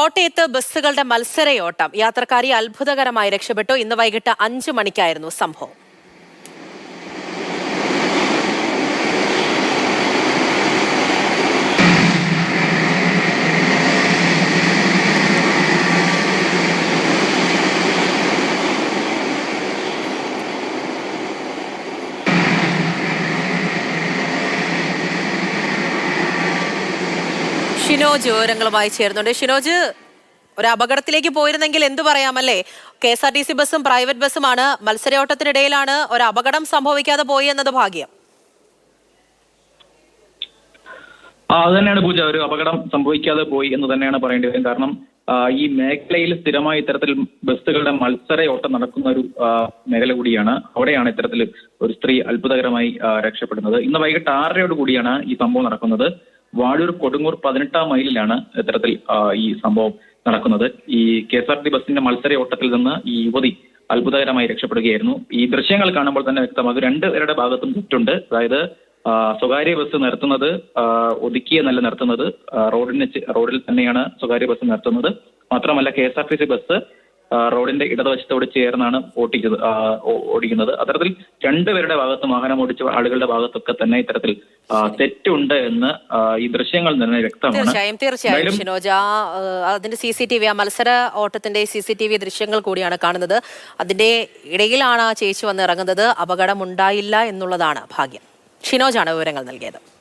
കോട്ടയത്ത് ബസ്സുകളുടെ മത്സരയോട്ടം യാത്രക്കാരി അത്ഭുതകരമായി രക്ഷപ്പെട്ടു. ഇന്ന് വൈകിട്ട് 5 മണിക്കായിരുന്നു സംഭവം. ഷിനോജ് വിവരങ്ങളുമായി ചേർന്നുണ്ട്. ഷിനോജ്, ഒരു അപകടത്തിലേക്ക് പോയിരുന്നെങ്കിൽ എന്തു പറയാമല്ലേ? KSRTC ബസ്സും പ്രൈവറ്റ് ബസ്സുമാണ്. മത്സരയോട്ടത്തിനിടയിലാണ് ഒരു അപകടം സംഭവിക്കാതെ പോയി എന്നത് ഭാഗ്യം. അത് തന്നെയാണ് പൂജ, ഒരു അപകടം സംഭവിക്കാതെ പോയി എന്ന് തന്നെയാണ് പറയേണ്ടത്. കാരണം ഈ മേഖലയിൽ സ്ഥിരമായി ഇത്തരത്തിൽ ബസ്സുകളുടെ മത്സരയോട്ടം നടക്കുന്ന ഒരു മേഖല കൂടിയാണ്. അവിടെയാണ് ഇത്തരത്തിൽ ഒരു സ്ത്രീ അത്ഭുതകരമായി രക്ഷപ്പെടുന്നത്. ഇന്ന് വൈകിട്ട് 6:30 കൂടിയാണ് ഈ സംഭവം നടക്കുന്നത്. വാഴൂർ കൊടുങ്ങൂർ 18-ാം മൈലിലാണ് ഇത്തരത്തിൽ ഈ സംഭവം നടക്കുന്നത്. ഈ KSRTC ബസ്സിന്റെ മത്സരയോട്ടത്തിൽ നിന്ന് ഈ യുവതി അത്ഭുതകരമായി രക്ഷപ്പെടുകയായിരുന്നു. ഈ ദൃശ്യങ്ങൾ കാണുമ്പോൾ തന്നെ വ്യക്തമാകും, രണ്ടുപേരുടെ ഭാഗത്തും തെറ്റുണ്ട്. അതായത് സ്വകാര്യ ബസ് നിർത്തുന്നത് ഒതുക്കിയെന്നല്ല നിർത്തുന്നത്, റോഡിൽ തന്നെയാണ് സ്വകാര്യ ബസ് നിർത്തുന്നത്. മാത്രമല്ല KSRTC ബസ് റോഡിന്റെ ഇടതുവശത്തോട് ചേർന്നാണ് ഓടിക്കുന്നത്. അത്തരത്തിൽ രണ്ടുപേരുടെ ഭാഗത്തും വാഹനം ഓടിച്ച ആളുകളുടെ ഭാഗത്തൊക്കെ തന്നെ ഇത്തരത്തിൽ തെറ്റുണ്ട് എന്ന് ഈ ദൃശ്യങ്ങളിൽ നിന്ന് വ്യക്തമാണ്. തീർച്ചയായും ഷിനോജ, അതിന്റെ CCTV, ആ മത്സര ഓട്ടത്തിന്റെ CCTV ദൃശ്യങ്ങൾ കൂടിയാണ് കാണുന്നത്. അതിന്റെ ഇടയിലാണ് ആ ചേച്ചി വന്ന് ഇറങ്ങുന്നത്. അപകടമുണ്ടായില്ല എന്നുള്ളതാണ് ഭാഗ്യം. ഷിനോജാണ് വിവരങ്ങൾ നൽകിയത്.